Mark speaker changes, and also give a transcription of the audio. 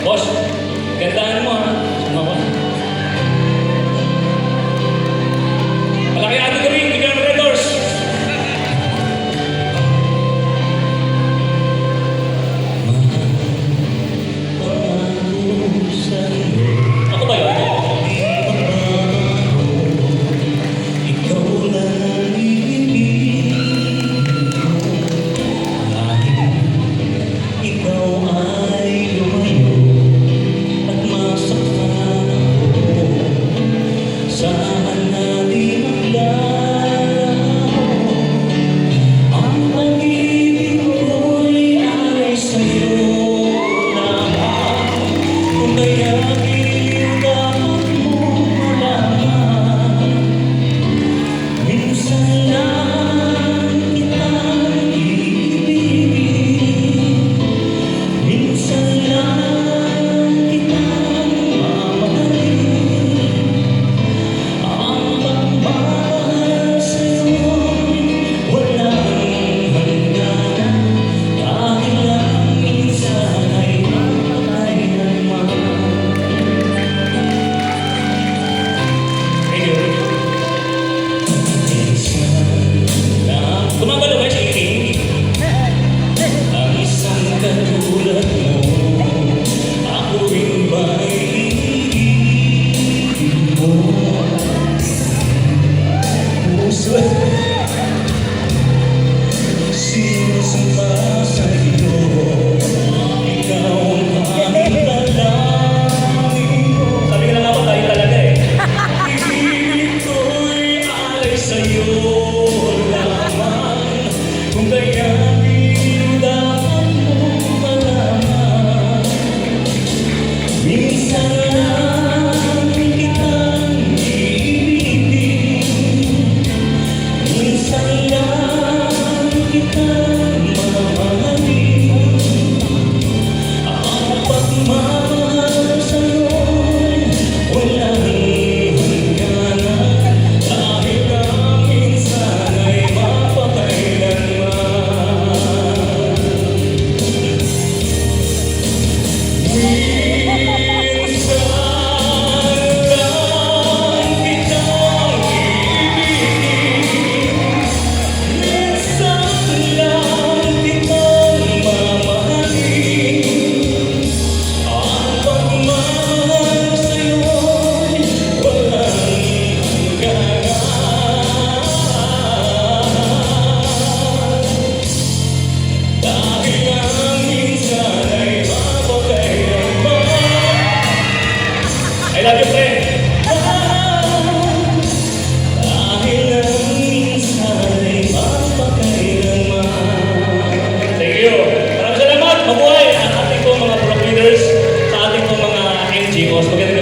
Speaker 1: Boss, gandaan mo ha. Sumawa. Malaki ating gawin, bigyan ng Red Doors. Ako ba yun?
Speaker 2: Ikaw lang ang ibig ko. Dahil ikaw ay lumayo at masaktan ako. Saan natin maglaho? Ang pag-ibig ko'y ay sa'yo lamang. Kung kaya't dapat mo malaman, minsan lang kitang iibigin, minsan lang kitang mamahalin. Ang pagmamahal sa'yo'y walang hangganan, dahil lang minsan ay mapakailanman.
Speaker 1: Thank you. Gumagalaw ba si King?
Speaker 2: Ang isang katulad mo, ako rin ba'y iibigin mo? Puso sinasamba sa'yo, ikaw ang aming dalangin ko.
Speaker 1: Sabi ka na nga ba tayo talaga eh.
Speaker 2: Ibig ko'y alay sa'yo lamang. Kung kaya't dapat mo malaman, minsan lang kitang iibigin, minsan lang kitang mamahalin. Ang pagmamahal sa'yo'y walang hangganan, dahil ang minsan ay mapakailanman. Minsan lang kitang iibigin, minsan lang kitang mamahalin. Ang pagmamahal sa'yo'y walang hangganan, dahil ang minsan ay mapakailanman.
Speaker 1: I love you, friend.
Speaker 2: Dahil ang minsan ay mapakailanman.
Speaker 1: Thank you. Maraming salamat. Mabuhay ang ating pong mga pro leaders sa ating pong mga NGOs. Magandang